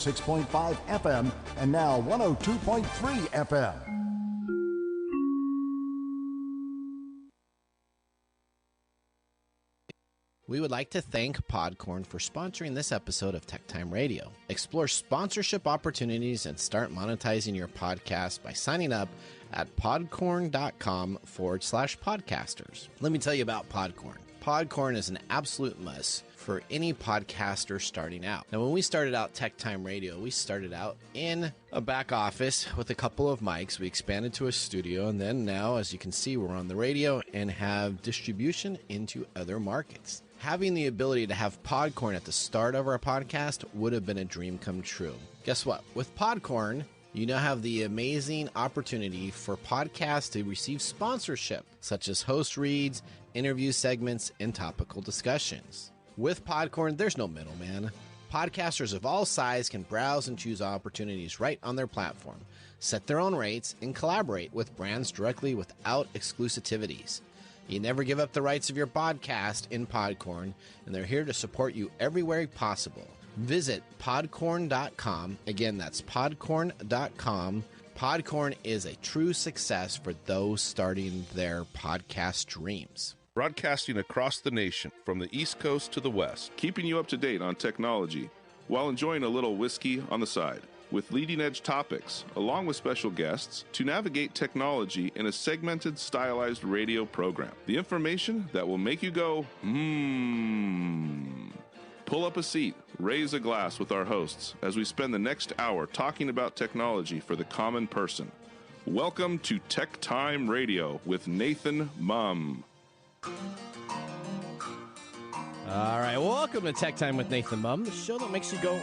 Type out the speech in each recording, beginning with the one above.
6.5 FM and now 102.3 FM. We would like to thank Podcorn for sponsoring this episode of Tech Time Radio. Explore sponsorship opportunities and start monetizing your podcast by signing up at podcorn.com/podcasters. Let me tell you about Podcorn. Podcorn is an absolute must for any podcaster starting out. Now, when we started out Tech Time Radio, we started out in a back office with a couple of mics. We expanded to a studio, and then now, as you can see, we're on the radio and have distribution into other markets. Having the ability to have Podcorn at the start of our podcast would have been a dream come true. Guess what? With Podcorn, you now have the amazing opportunity for podcasts to receive sponsorship, such as host reads, interview segments, and topical discussions. With Podcorn, there's no middleman. Podcasters of all sizes can browse and choose opportunities right on their platform, set their own rates, and collaborate with brands directly without exclusivities. You never give up the rights of your podcast in Podcorn, and they're here to support you everywhere possible. Visit podcorn.com. Again, that's podcorn.com. Podcorn is a true success for those starting their podcast dreams. Broadcasting across the nation from the East Coast to the West, keeping you up to date on technology while enjoying a little whiskey on the side, with leading-edge topics, along with special guests, to navigate technology in a segmented, stylized radio program. The information that will make you go, Pull up a seat, raise a glass with our hosts as we spend the next hour talking about technology for the common person. Welcome to Tech Time Radio with Nathan Mumm. All right, welcome to Tech Time with Nathan Mumm, the show that makes you go,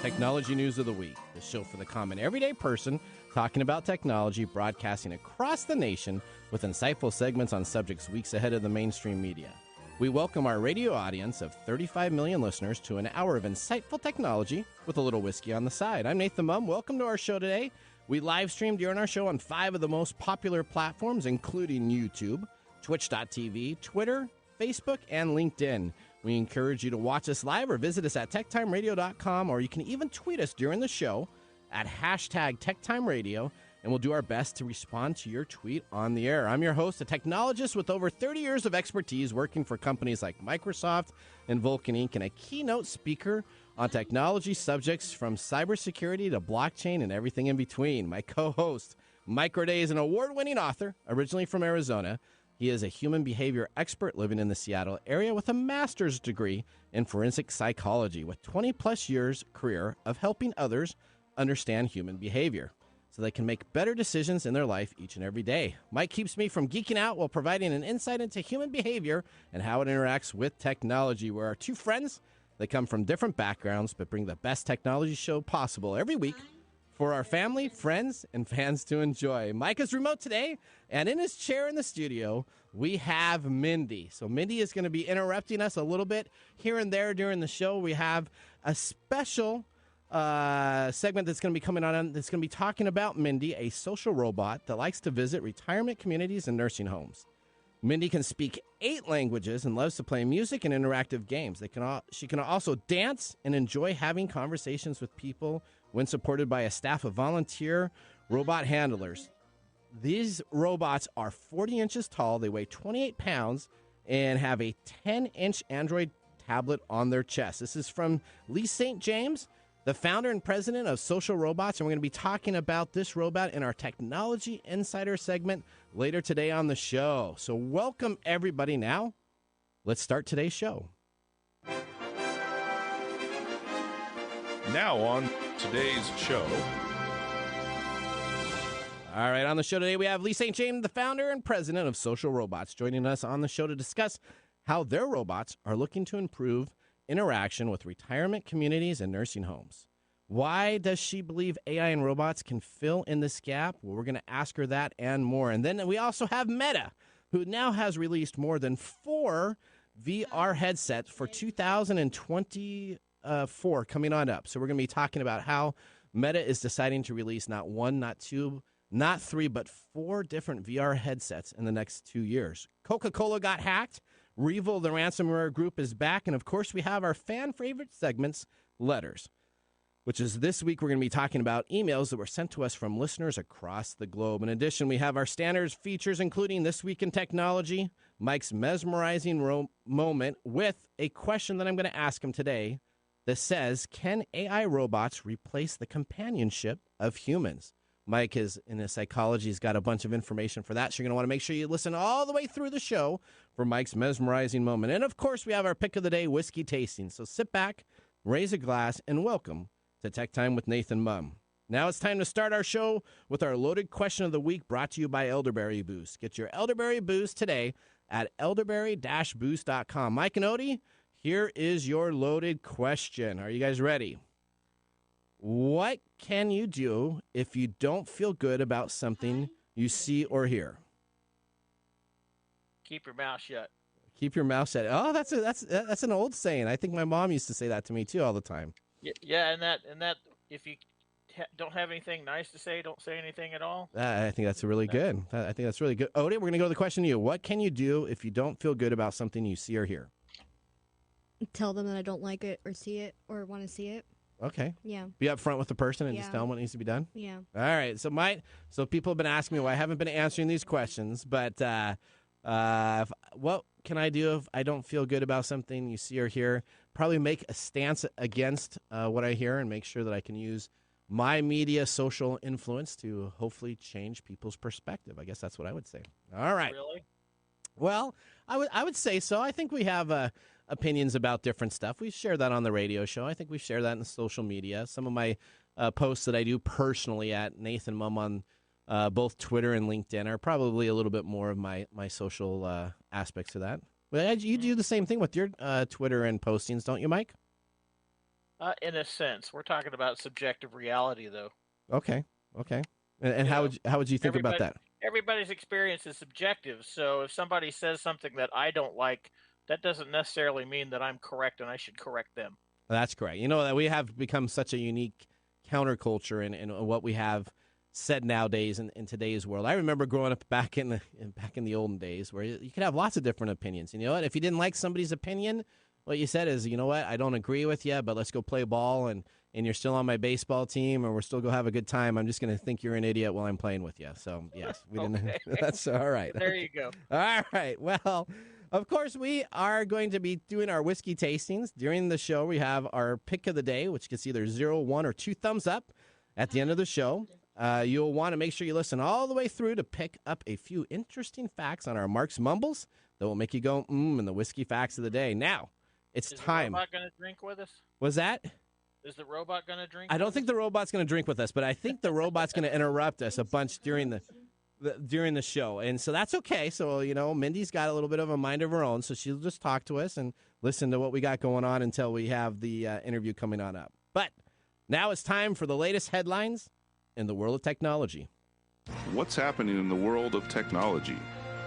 Technology News of the Week, the show for the common everyday person talking about technology, broadcasting across the nation with insightful segments on subjects weeks ahead of the mainstream media. We welcome our radio audience of 35 million listeners to an hour of insightful technology with a little whiskey on the side. I'm Nathan Mumm. Welcome to our show today. We live stream during our show on 5 of the most popular platforms, including YouTube, Twitch.tv, Twitter, Facebook, and LinkedIn. We encourage you to watch us live or visit us at techtimeradio.com, or you can even tweet us during the show at hashtag TechTimeRadio, and we'll do our best to respond to your tweet on the air. I'm your host, a technologist with over 30 years of expertise working for companies like Microsoft and Vulcan Inc., and a keynote speaker on technology subjects from cybersecurity to blockchain and everything in between. My co-host, Mike Roday, is an award-winning author, originally from Arizona. He is a human behavior expert living in the Seattle area with a master's degree in forensic psychology with 20-plus years career of helping others understand human behavior so they can make better decisions in their life each and every day. Mike keeps me from geeking out while providing an insight into human behavior and how it interacts with technology. We're our two friends that come from different backgrounds but bring the best technology show possible every week for our family, friends, and fans to enjoy. Mike is remote today, and in his chair in the studio, we have Mindy. So Mindy is going to be interrupting us a little bit here and there during the show. We have a special segment that's going to be coming on that's going to be talking about Mindy, a social robot that likes to visit retirement communities and nursing homes. Mindy can speak 8 languages and loves to play music and interactive games. She can also dance and enjoy having conversations with people when supported by a staff of volunteer robot handlers. These robots are 40 inches tall, they weigh 28 pounds, and have a 10-inch Android tablet on their chest. This is from Lee St. James, the founder and president of Social Robots, and we're going to be talking about this robot in our Technology Insider segment later today on the show. So welcome, everybody. Now, let's start today's show. Now on today's show. All right, on the show today, we have Lee St. James, the founder and president of Social Robots, joining us on the show to discuss how their robots are looking to improve interaction with retirement communities and nursing homes. Why does she believe AI and robots can fill in this gap? Well, we're going to ask her that and more. And then we also have Meta, who now has released more than 4 VR headsets for 2024 coming on up. So we're going to be talking about how Meta is deciding to release not 1, not 2, not 3, but 4 different VR headsets in the next 2 years. Coca-Cola got hacked. Revel, the ransomware group, is back. And, of course, we have our fan favorite segments, letters. which is this week we're going to be talking about emails that were sent to us from listeners across the globe. In addition, we have our standard features, including This Week in Technology, Mike's mesmerizing moment with a question that I'm going to ask him today that says, can AI robots replace the companionship of humans? Mike is in his psychology. He's got a bunch of information for that. So you're going to want to make sure you listen all the way through the show for Mike's mesmerizing moment. And, of course, we have our pick of the day, whiskey tasting. So sit back, raise a glass, and welcome to Tech Time with Nathan Mumm. Now it's time to start our show with our loaded question of the week brought to you by Elderberry Boost. Get your Elderberry Boost today at elderberry-boost.com. Mike and Odie, here is your loaded question. Are you guys ready? What can you do if you don't feel good about something you see or hear? Keep your mouth shut. Keep your mouth shut. Oh, that's an old saying. I think my mom used to say that to me too all the time. Yeah, and that if you don't have anything nice to say, don't say anything at all. I think that's really good. I think that's really good. Odie, we're going to go to the question to you. What can you do if you don't feel good about something you see or hear? Tell them that I don't like it or see it or want to see it. Okay. Yeah. Be upfront with the person and just tell them what needs to be done? Yeah. All right. So people have been asking me why I haven't been answering these questions, but what can I do if I don't feel good about something you see or hear? Probably make a stance against what I hear and make sure that I can use my media social influence to hopefully change people's perspective. I guess that's what I would say. All right. Really? Well, I would say so. I think we have opinions about different stuff. We share that on the radio show. I think we share that in social media. Some of my posts that I do personally at Nathan Mumm on both Twitter and LinkedIn are probably a little bit more of my social aspects of that. Well, you do the same thing with your Twitter and postings, don't you, Mike? In a sense, we're talking about subjective reality, though. Okay. And how would you think about that? Everybody's experience is subjective. So if somebody says something that I don't like, that doesn't necessarily mean that I'm correct and I should correct them. That's correct. You know that we have become such a unique counterculture in what we have said nowadays in today's world. I remember growing up back in the olden days where you could have lots of different opinions. And you know what? If you didn't like somebody's opinion, what you said is, you know what? I don't agree with you, but let's go play ball, and you're still on my baseball team, or we're still going to have a good time. I'm just going to think you're an idiot while I'm playing with you. So, yes, we didn't. That's all right. There you go. All right. Well, of course, we are going to be doing our whiskey tastings. During the show, we have our pick of the day, which gets either 0, 1, or 2 thumbs up at the end of the show. You'll want to make sure you listen all the way through to pick up a few interesting facts on our Mark's Mumbles that will make you go, and the whiskey facts of the day. Now, it's time. Is the robot going to drink with us? Was that? Is the robot going to drink? I don't think the robot's going to drink with us, but I think the robot's going to interrupt us a bunch during the show. And so that's okay. So, Mindy's got a little bit of a mind of her own, so she'll just talk to us and listen to what we got going on until we have the interview coming on up. But now it's time for the latest headlines in the world of technology. What's happening in the world of technology?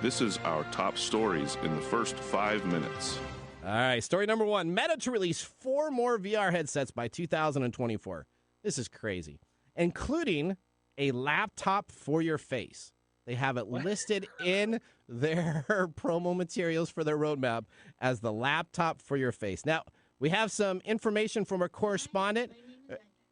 This is our top stories in the first 5 minutes. All right, story number 1. Meta to release 4 more VR headsets by 2024. This is crazy, including a laptop for your face. They have it listed in their promo materials for their roadmap as the laptop for your face. Now, we have some information from our correspondent,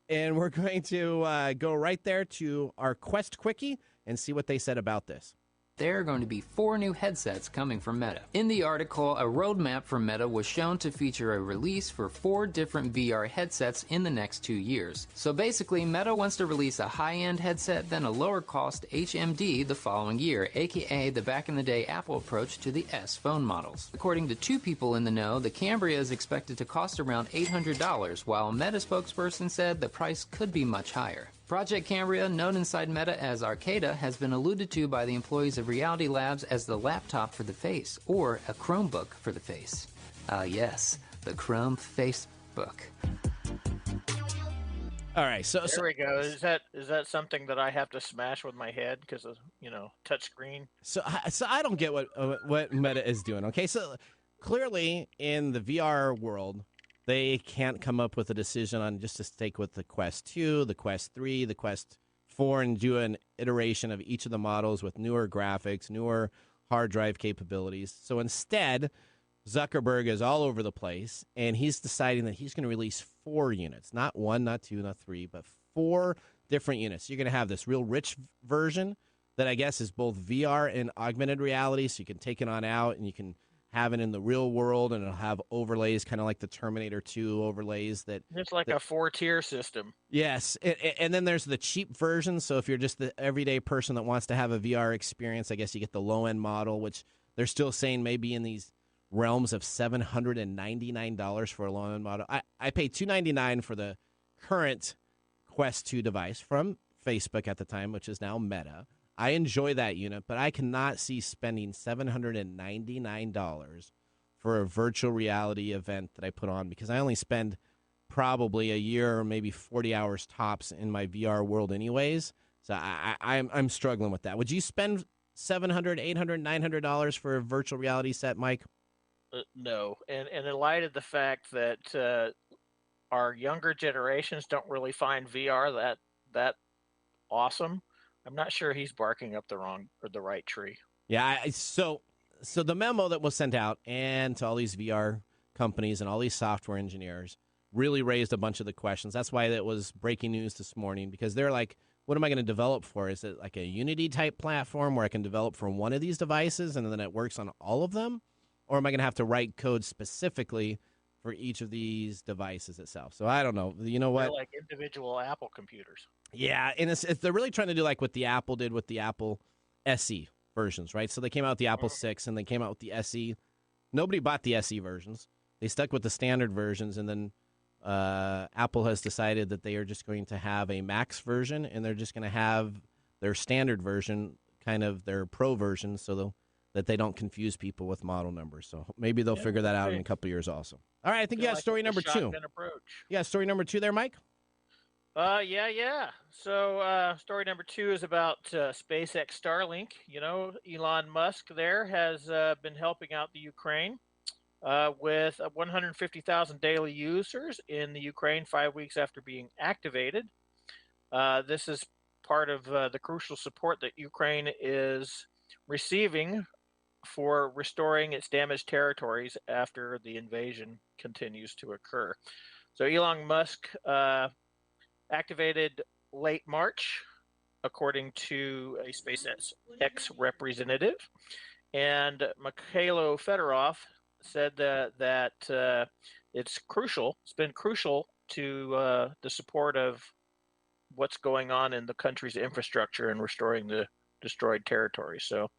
and we're going to go right there to our Quest Quickie and see what they said about this. There are going to be 4 new headsets coming from Meta. In the article, a roadmap from Meta was shown to feature a release for 4 different VR headsets in the next 2 years. So basically, Meta wants to release a high-end headset, then a lower-cost HMD the following year, aka the back-in-the-day Apple approach to the S phone models. According to 2 people in the know, the Cambria is expected to cost around $800, while a Meta spokesperson said the price could be much higher. Project Cambria, known inside Meta as Arcada, has been alluded to by the employees of Reality Labs as the laptop for the face, or a Chromebook for the face. Yes, the Chrome Facebook. All right, so there we go. Is that something that I have to smash with my head because of touch screen? So I don't get what Meta is doing. Okay, so clearly in the VR world, they can't come up with a decision on just to stick with the Quest 2, the Quest 3, the Quest 4, and do an iteration of each of the models with newer graphics, newer hard drive capabilities. So instead, Zuckerberg is all over the place, and he's deciding that he's going to release 4 units, not 1, not 2, not 3, but 4 different units. You're going to have this real rich version that I guess is both VR and augmented reality, so you can take it on out and you can have it in the real world, and it'll have overlays, kind of like the Terminator 2 overlays. It's like a 4-tier system. Yes, and then there's the cheap version, so if you're just the everyday person that wants to have a VR experience, I guess you get the low-end model, which they're still saying may be in these realms of $799 for a low-end model. I paid $299 for the current Quest 2 device from Facebook at the time, which is now Meta. I enjoy that unit, but I cannot see spending $799 for a virtual reality event that I put on, because I only spend probably a year or maybe 40 hours tops in my VR world anyways. So I'm struggling with that. Would you spend $700, $800, $900 for a virtual reality set, Mike? No, and in light of the fact that our younger generations don't really find VR that awesome, I'm not sure he's barking up the right tree. Yeah, so the memo that was sent out and to all these VR companies and all these software engineers really raised a bunch of the questions. That's why it was breaking news this morning, because they're like, what am I going to develop for? Is it like a Unity type platform where I can develop for one of these devices and then it works on all of them? Or am I going to have to write code specifically for each of these devices itself? So I don't know. You know what? They're like individual Apple computers. Yeah, and they're really trying to do like what the Apple did with the Apple SE versions, right? So they came out with the Apple 6 and they came out with the SE. Nobody bought the SE versions. They stuck with the standard versions, and then Apple has decided that they are just going to have a Max version, and they're just going to have their standard version, kind of their Pro version, so that they don't confuse people with model numbers. So maybe they'll figure that out in a couple years also. All right, I think you got story number 2. You got story number 2 there, Mike? Yeah. So story number 2 is about SpaceX Starlink. You know, Elon Musk there has been helping out the Ukraine with 150,000 daily users in the Ukraine 5 weeks after being activated. This is part of the crucial support that Ukraine is receiving for restoring its damaged territories after the invasion continues to occur. So Elon Musk activated late March, according to a SpaceX representative, and Mikhailo Fedorov said that it's crucial. It's been crucial to the support of what's going on in the country's infrastructure and restoring the destroyed territory. So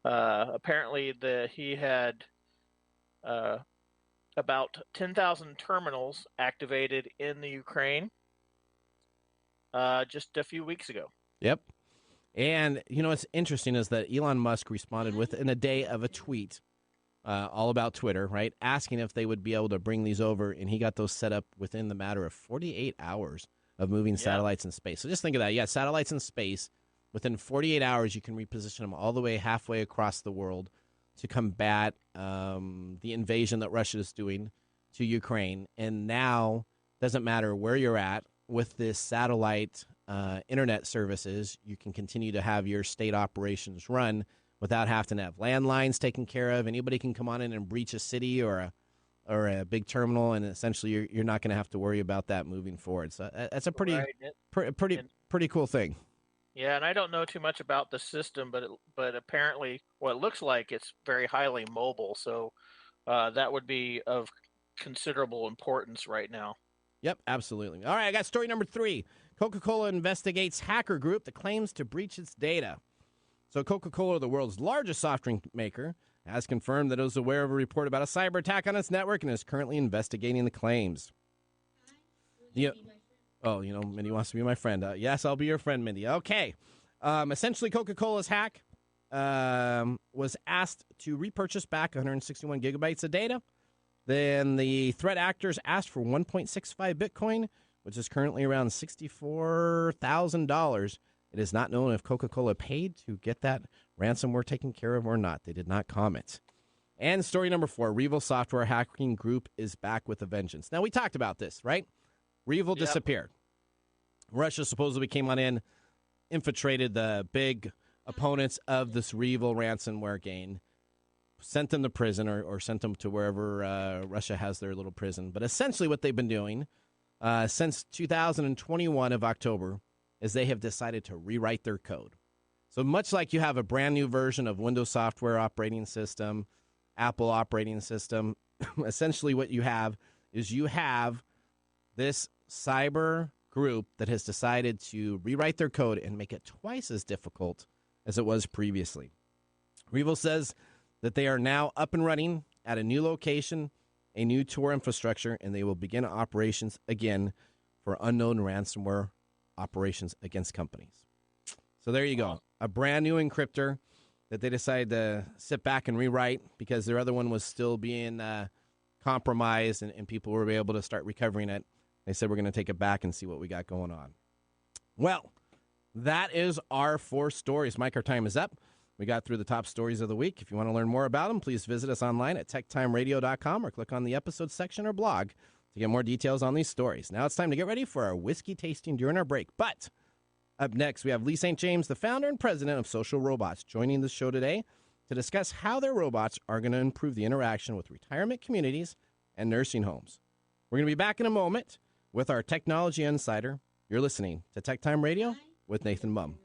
apparently he had about 10,000 terminals activated in the Ukraine just a few weeks ago. Yep. And, you know, what's interesting is that Elon Musk responded within a day of a tweet all about Twitter, right, asking if they would be able to bring these over, and he got those set up within the matter of 48 hours of moving satellites in space. So just think of that. Yeah, satellites in space. Within 48 hours, you can reposition them all the way halfway across the world to combat the invasion that Russia is doing to Ukraine. And now, doesn't matter where you're at, with this satellite internet services, you can continue to have your state operations run without having to have landlines taken care of. Anybody can come on in and breach a city or a big terminal, and essentially you're not going to have to worry about that moving forward. So that's a pretty cool thing. Yeah, and I don't know too much about the system, but apparently, it looks like it's very highly mobile. So that would be of considerable importance right now. Yep, absolutely. All right, I got story number 3. Coca-Cola investigates hacker group that claims to breach its data. So Coca-Cola, the world's largest soft drink maker, has confirmed that it was aware of a report about a cyber attack on its network and is currently investigating the claims. Mindy wants to be my friend. Yes, I'll be your friend, Mindy. Okay. Essentially, Coca-Cola's hack was asked to repurchase back 161 gigabytes of data. Then the threat actors asked for 1.65 Bitcoin, which is currently around $64,000. It is not known if Coca-Cola paid to get that ransomware taken care of or not. They did not comment. And story number 4, REvil Software hacking group is back with a vengeance. Now, we talked about this, right? REvil disappeared. Russia supposedly came on in, infiltrated the big opponents of this REvil ransomware game, sent them to prison or sent them to wherever Russia has their little prison. But essentially what they've been doing since 2021 of October is they have decided to rewrite their code. So much like you have a brand new version of Windows software operating system, Apple operating system, essentially what you have is you have this cyber group that has decided to rewrite their code and make it twice as difficult as it was previously. Revel says that they are now up and running at a new location, a new Tor infrastructure, and they will begin operations again for unknown ransomware operations against companies. So there you go. A brand new encryptor that they decided to sit back and rewrite because their other one was still being compromised and people were able to start recovering it. They said, we're going to take it back and see what we got going on. Well, that is our 4 stories. Mike, our time is up. We got through the top stories of the week. If you want to learn more about them, please visit us online at techtimeradio.com or click on the episode section or blog to get more details on these stories. Now it's time to get ready for our whiskey tasting during our break. But up next, we have Lee St. James, the founder and president of Social Robots, joining the show today to discuss how their robots are going to improve the interaction with retirement communities and nursing homes. We're going to be back in a moment with our Technology Insider. You're listening to Tech Time Radio with Nathan Mumm.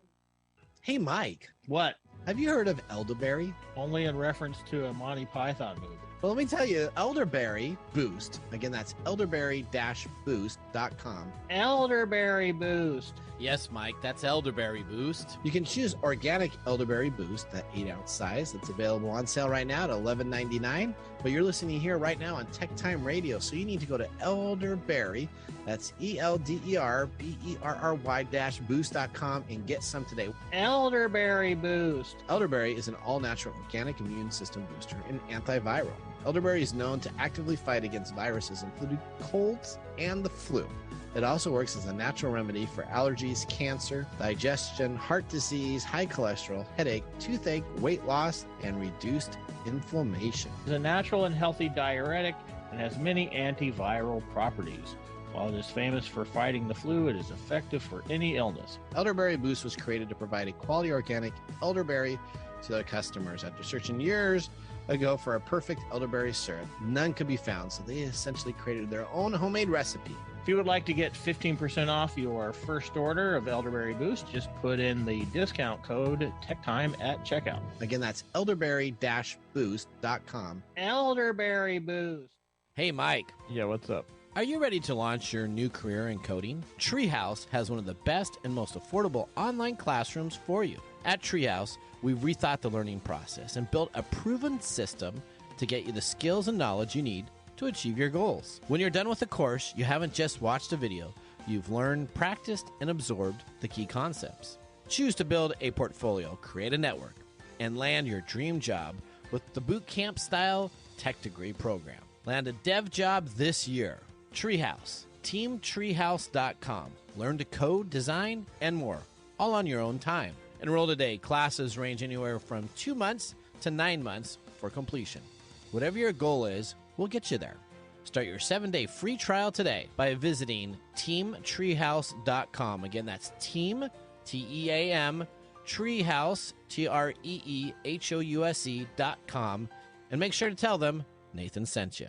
Hey, Mike, What? have you heard of elderberry? Only in reference to a Monty Python movie. Well, let me tell you, Elderberry Boost, again, that's elderberry-boost.com. Elderberry Boost. Yes, Mike, that's Elderberry Boost. You can choose organic Elderberry Boost, that 8-ounce size. That's available on sale right now at $11.99. But you're listening here right now on Tech Time Radio, so you need to go to Elderberry, that's ELDERBERRY-boost.com, and get some today. Elderberry Boost. Elderberry is an all-natural organic immune system booster and antiviral. Elderberry is known to actively fight against viruses, including colds and the flu. It also works as a natural remedy for allergies, cancer, digestion, heart disease, high cholesterol, headache, toothache, weight loss, and reduced inflammation. It's a natural and healthy diuretic and has many antiviral properties. While it is famous for fighting the flu, it is effective for any illness. Elderberry Boost was created to provide a quality organic elderberry to their customers. After searching years ago for a perfect elderberry syrup, none could be found, so they essentially created their own homemade recipe. If you would like to get 15% off your first order of Elderberry Boost, just put in the discount code TechTime at checkout. Again, that's elderberry-boost.com. Elderberry Boost. Hey, Mike. Yeah, what's up? Are you ready to launch your new career in coding? Treehouse has one of the best and most affordable online classrooms for you. At Treehouse, we've rethought the learning process and built a proven system to get you the skills and knowledge you need to achieve your goals. When you're done with the course, you haven't just watched a video, you've learned, practiced, and absorbed the key concepts. Choose to build a portfolio, create a network, and land your dream job with the boot camp style tech degree program. Land a dev job this year. Treehouse, teamtreehouse.com. Learn to code, design, and more, all on your own time. Enroll today. Classes range anywhere from 2 months to 9 months for completion. Whatever your goal is, we'll get you there. Start your 7-day free trial today by visiting teamtreehouse.com. Again, that's team, T-E-A-M, treehouse, Treehouse.com. And make sure to tell them Nathan sent you.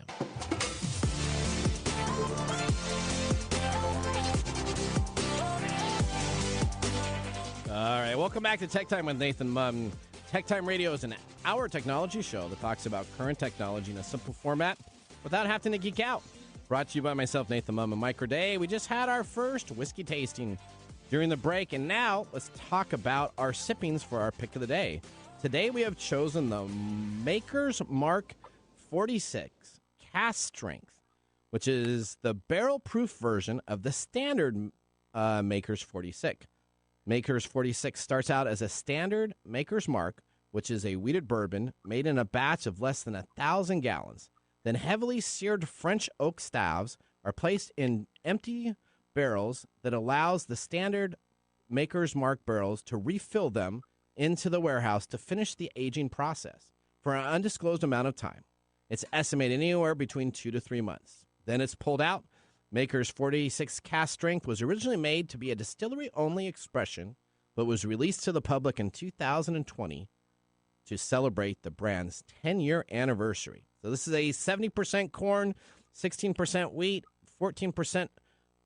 All right, welcome back to Tech Time with Nathan Mumm. Tech Time Radio is an hour technology show that talks about current technology in a simple format without having to geek out. Brought to you by myself, Nathan Mumm, and Mike Day. We just had our first whiskey tasting during the break, and now let's talk about our sippings for our pick of the day. Today we have chosen the Maker's Mark 46 Cast Strength, which is the barrel-proof version of the standard Maker's 46. Maker's 46 starts out as a standard Maker's Mark, which is a wheated bourbon made in a batch of less than 1,000 gallons. Then heavily seared French oak staves are placed in empty barrels that allows the standard Maker's Mark barrels to refill them into the warehouse to finish the aging process for an undisclosed amount of time. It's estimated anywhere between 2 to 3 months. Then it's pulled out. Maker's 46 Cast Strength was originally made to be a distillery-only expression, but was released to the public in 2020 to celebrate the brand's 10-year anniversary. So this is a 70% corn, 16% wheat, 14%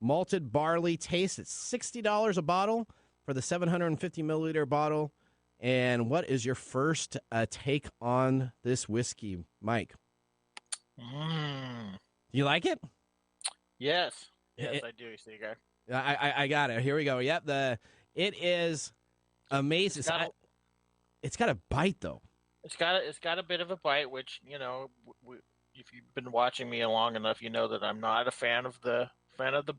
malted barley taste. It's $60 a bottle for the 750 milliliter bottle. And what is your first take on this whiskey, Mike? You like it? Yes. Yes, I do, Seaguy. I got it. Here we go. Yep, it is amazing. It's got a bite, though. It's got a bit of a bite, which, you know, if you've been watching me long enough, you know that I'm not a fan of the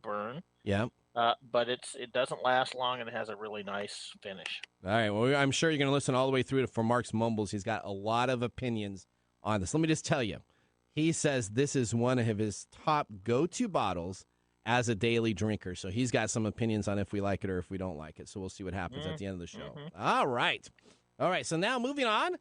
burn. Yeah. But it doesn't last long, and it has a really nice finish. All right. Well, I'm sure you're going to listen all the way through for Mark's Mumbles. He's got a lot of opinions on this. Let me just tell you, he says this is one of his top go-to bottles as a daily drinker. So he's got some opinions on if we like it or if we don't like it. So we'll see what happens at the end of the show. All right. So now moving on.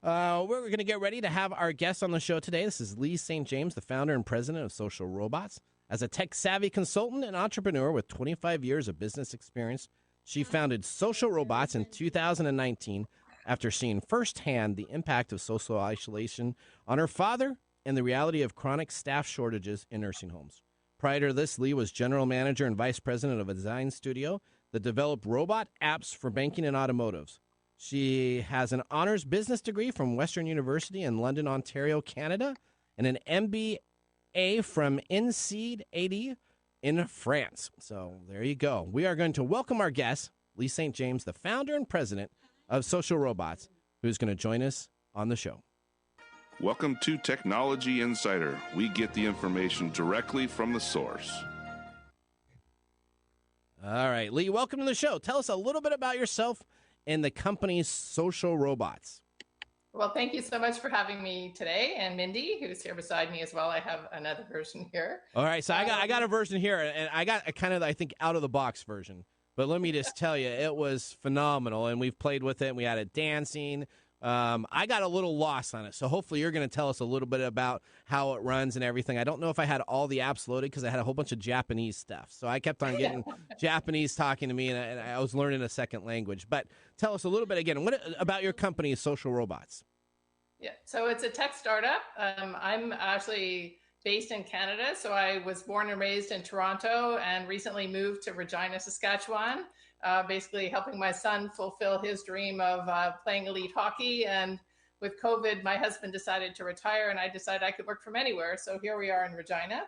We're going to get ready to have our guest on the show today. This is Lee St. James, the founder and president of Social Robots. As a tech-savvy consultant and entrepreneur with 25 years of business experience, she founded Social Robots in 2019 after seeing firsthand the impact of social isolation on her father and the reality of chronic staff shortages in nursing homes. Prior to this, Lee was general manager and vice president of a design studio that developed robot apps for banking and automotives. She has an honors business degree from Western University in London, Ontario, Canada, and an MBA from INSEAD AD in France. So there you go. We are going to welcome our guest, Lee St. James, the founder and president of Social Robots, who's going to join us on the show. Welcome to Technology Insider. We get the information directly from the source. All right, Lee, welcome to the show. Tell us a little bit about yourself and the company's Social Robots. Well, thank you so much for having me today, and Mindy, who's here beside me as well. I have another version here. All right, so I got a version here, and I got a kind of, I think, out-of-the-box version. But let me just tell you, it was phenomenal, and we've played with it, and we had it dancing. I got a little lost on it, so hopefully you're going to tell us a little bit about how it runs and everything. I don't know if I had all the apps loaded because I had a whole bunch of Japanese stuff. So I kept on getting Japanese talking to me, and I was learning a second language. But tell us a little bit again, what about your company, Social Robots? Yeah, so it's a tech startup. I'm actually based in Canada, so I was born and raised in Toronto and recently moved to Regina, Saskatchewan. Basically helping my son fulfill his dream of playing elite hockey. And with COVID, my husband decided to retire, and I decided I could work from anywhere. So here we are in Regina.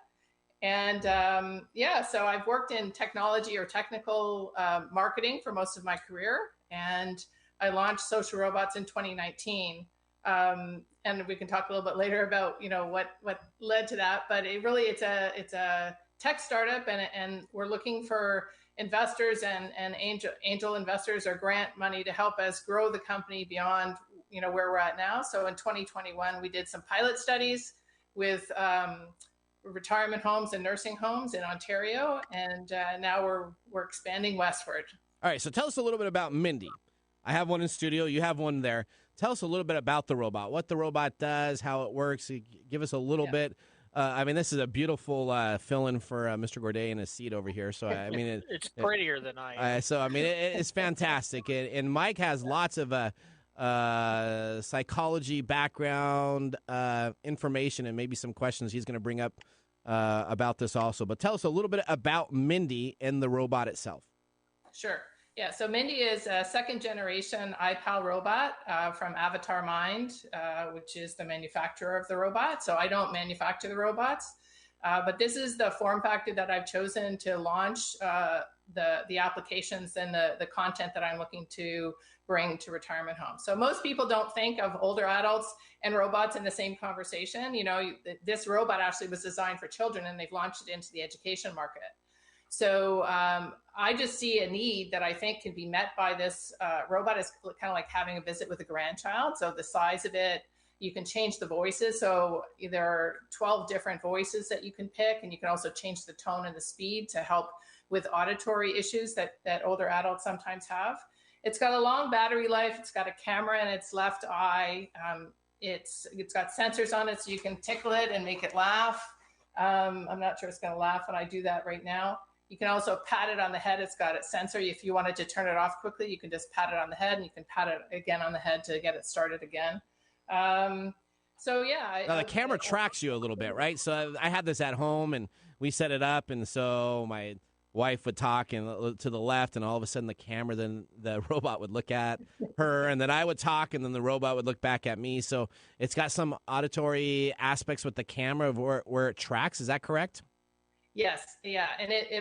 And so I've worked in technology or technical marketing for most of my career. And I launched Social Robots in 2019. And we can talk a little bit later about, what led to that. But it's a tech startup, and we're looking for investors and angel investors or grant money to help us grow the company beyond where we're at now. So in 2021 we did some pilot studies with retirement homes and nursing homes in Ontario, and now we're expanding westward. All right, so tell us a little bit about Mindy. I have one in studio, you have one there. Tell us a little bit about the robot, what the robot does, how it works. Give us a little bit. This is a beautiful fill-in for Mr. Gourdet in his seat over here. So, it's prettier than I am. It's fantastic. And Mike has lots of psychology background information and maybe some questions he's going to bring up about this also. But tell us a little bit about Mindy and the robot itself. Sure. Yeah, so Mindy is a second-generation iPal robot from Avatar Mind, which is the manufacturer of the robot. So I don't manufacture the robots, but this is the form factor that I've chosen to launch the applications and the content that I'm looking to bring to retirement homes. So most people don't think of older adults and robots in the same conversation. This robot actually was designed for children, and they've launched it into the education market. So I just see a need that I think can be met by this robot. Is kind of like having a visit with a grandchild. So the size of it, you can change the voices. So there are 12 different voices that you can pick, and you can also change the tone and the speed to help with auditory issues that older adults sometimes have. It's got a long battery life. It's got a camera in its left eye. It's got sensors on it, so you can tickle it and make it laugh. I'm not sure it's going to laugh when I do that right now. You can also pat it on the head. It's got a sensor. If you wanted to turn it off quickly, you can just pat it on the head, and you can pat it again on the head to get it started again. So yeah. Now the camera tracks you a little bit, right? So I had this at home, and we set it up, and so my wife would talk and to the left, and all of a sudden then the robot would look at her, and then I would talk, and then the robot would look back at me. So it's got some auditory aspects with the camera of where it tracks. Is that correct? Yes, yeah, and it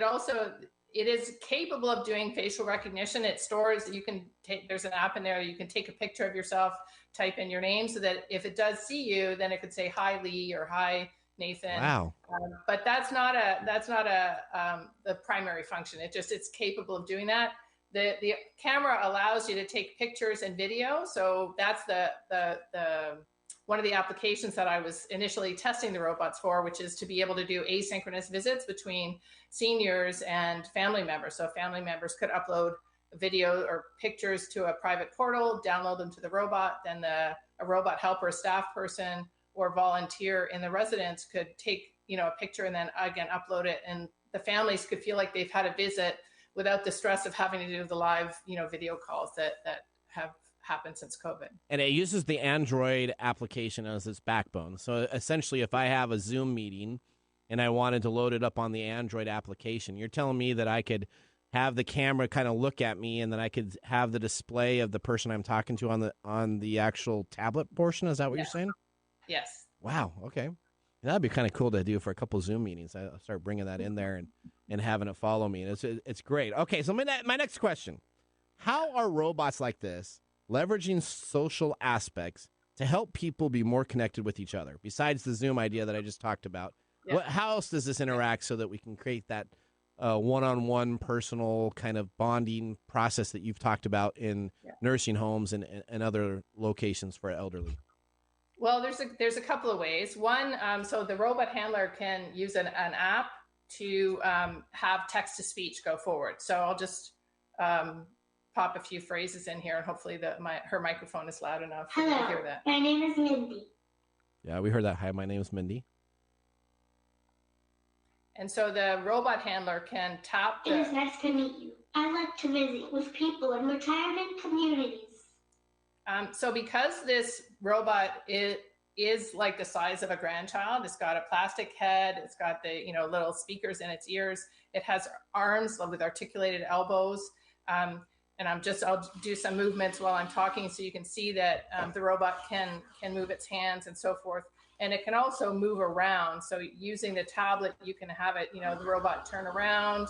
is capable of doing facial recognition. It stores, there's an app in there, you can take a picture of yourself, type in your name, so that if it does see you, then it could say, "Hi, Lee," or "Hi, Nathan." Wow. But that's not the primary function. It's capable of doing that. The camera allows you to take pictures and video. So that's the one of the applications that I was initially testing the robots for, which is to be able to do asynchronous visits between seniors and family members. So family members could upload video or pictures to a private portal, download them to the robot, then a robot helper, staff person, or volunteer in the residence could take, a picture and then again upload it, and the families could feel like they've had a visit without the stress of having to do the live, video calls that have happened since COVID. And it uses the Android application as its backbone. So essentially, if I have a Zoom meeting and I wanted to load it up on the Android application, you're telling me that I could have the camera kind of look at me, and then I could have the display of the person I'm talking to on the actual tablet portion. Is that what you're saying? Yes. Wow. Okay. That'd be kind of cool to do for a couple Zoom meetings. I'll start bringing that in there and having it follow me. And it's great. Okay, so my next question. How are robots like this leveraging social aspects to help people be more connected with each other? Besides the Zoom idea that I just talked about, how else does this interact so that we can create that one-on-one personal kind of bonding process that you've talked about in nursing homes and other locations for elderly? Well, there's a couple of ways. One, so the robot handler can use an app to have text-to-speech go forward. So I'll just pop a few phrases in here, and hopefully her microphone is loud enough for you to hear that. My name is Mindy. Yeah, we heard that. Hi, my name is Mindy. And so the robot handler can tap. It is nice to meet you. I like to visit with people in retirement communities. So because this robot is like the size of a grandchild, it's got a plastic head, it's got the little speakers in its ears, it has arms with articulated elbows, and I'll do some movements while I'm talking so you can see that the robot can move its hands and so forth, and it can also move around. So using the tablet, you can have it, the robot turn around,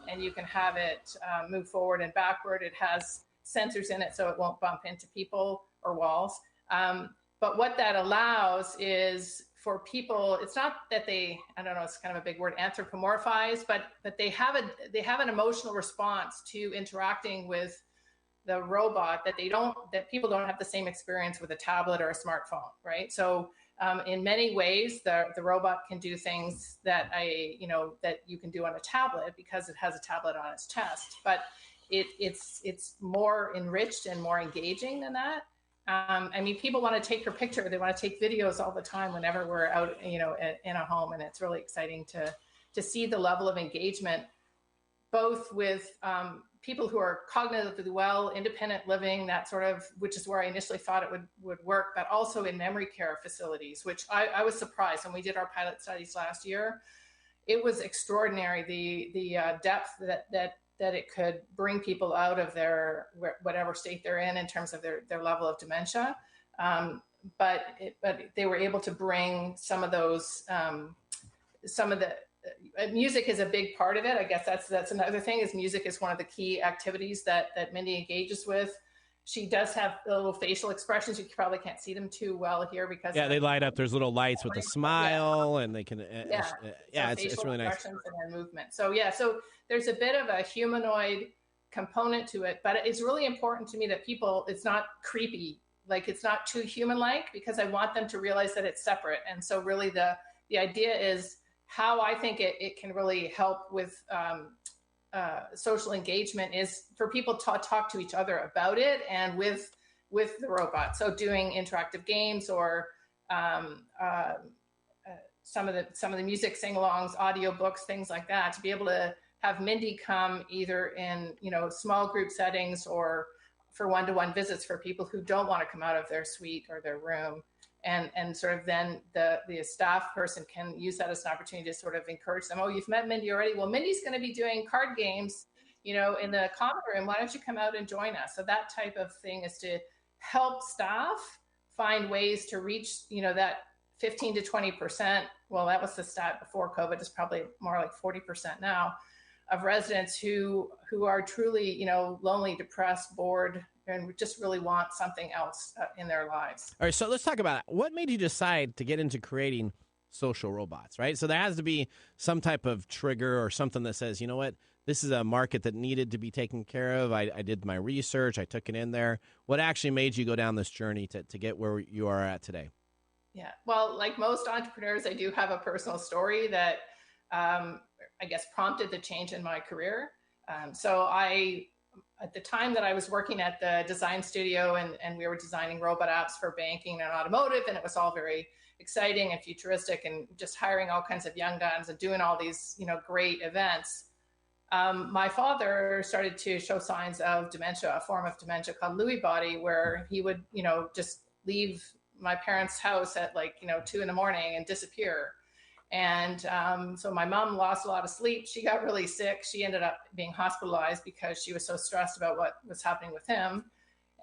and you can have it move forward and backward. It has sensors in it so it won't bump into people or walls. But what that allows is for people, it's not that they, I don't know, it's kind of a big word, anthropomorphize, but they have an emotional response to interacting with the robot that people don't have the same experience with a tablet or a smartphone, right? So in many ways, the robot can do things that that you can do on a tablet because it has a tablet on its chest, but it's more enriched and more engaging than that. People want to take your picture. They want to take videos all the time whenever we're out, in a home, and it's really exciting to see the level of engagement, both with people who are cognitively well, independent living, that sort of, which is where I initially thought it would work, but also in memory care facilities, which I was surprised when we did our pilot studies last year. It was extraordinary, the depth that it could bring people out of their whatever state they're in terms of their level of dementia. But they were able to bring some of those, music is a big part of it. I guess that's another thing, is music is one of the key activities that Mindy engages with. She does have little facial expressions. You probably can't see them too well here because they light up. There's little lights with a smile, and they can it's really nice. And then movement. So there's a bit of a humanoid component to it, but it's really important to me that it's not creepy, like it's not too human-like, because I want them to realize that it's separate. And so really the idea is how I think it can really help with social engagement is for people to talk to each other about it and with the robot. So doing interactive games or some of the music sing-alongs, audio books, things like that, to be able to have Mindy come either in, small group settings or for one-to-one visits for people who don't want to come out of their suite or their room. And sort of then the staff person can use that as an opportunity to sort of encourage them. Oh, you've met Mindy already? Well, Mindy's going to be doing card games, in the common room. Why don't you come out and join us? So that type of thing is to help staff find ways to reach, that 15 to 20%. Well, that was the stat before COVID. It's probably more like 40% now of residents who are truly, lonely, depressed, bored, and just really want something else in their lives. All right, so let's talk about it. What made you decide to get into creating social robots, right? So there has to be some type of trigger or something that says, you know what, this is a market that needed to be taken care of. I did my research. I took it in there. What actually made you go down this journey to get where you are at today? Yeah, well, like most entrepreneurs, I do have a personal story that I guess prompted the change in my career. So at the time that I was working at the design studio and we were designing robot apps for banking and automotive, and it was all very exciting and futuristic and just hiring all kinds of young guns and doing all these, great events. My father started to show signs of dementia, a form of dementia called Lewy body, where he would, just leave my parents' house at 2 a.m. and disappear. And so my mom lost a lot of sleep. She got really sick. She ended up being hospitalized because she was so stressed about what was happening with him.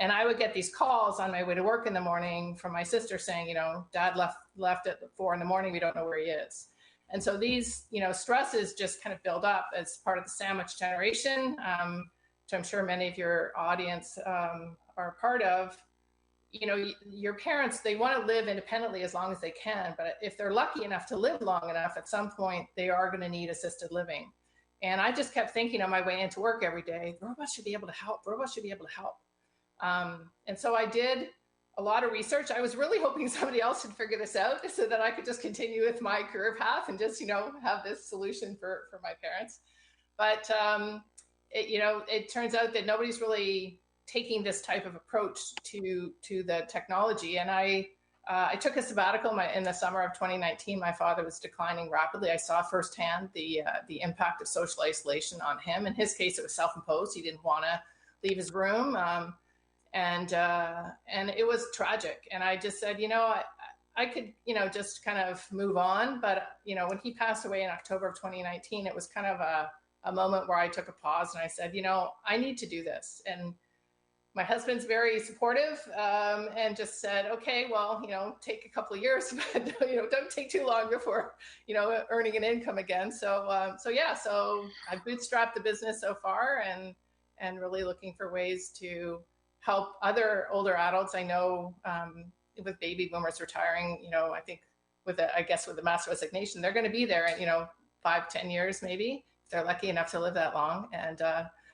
And I would get these calls on my way to work in the morning from my sister saying, Dad left at 4 a.m. We don't know where he is. And so these, stresses just kind of build up as part of the sandwich generation, which I'm sure many of your audience are part of. Your parents, they want to live independently as long as they can, but if they're lucky enough to live long enough, at some point they are going to need assisted living. And I just kept thinking on my way into work every day, robots should be able to help. Robots should be able to help. And so I did a lot of research. I was really hoping somebody else would figure this out so that I could just continue with my career path and just, have this solution for my parents. But, it turns out that nobody's really taking this type of approach to the technology. And I took a sabbatical in the summer of 2019. My father was declining rapidly. I saw firsthand the impact of social isolation on him. In his case, it was self-imposed. He didn't want to leave his room. And it was tragic. And I just said, I could, just kind of move on. But, when he passed away in October of 2019, it was kind of a moment where I took a pause and I said, I need to do this. And my husband's very supportive and just said, okay, well, take a couple of years, but, don't take too long before, earning an income again. So I've bootstrapped the business so far and really looking for ways to help other older adults. I know with baby boomers retiring, I think with the mass resignation, they're going to be there in, 5-10 years, maybe, if they're lucky enough to live that long. And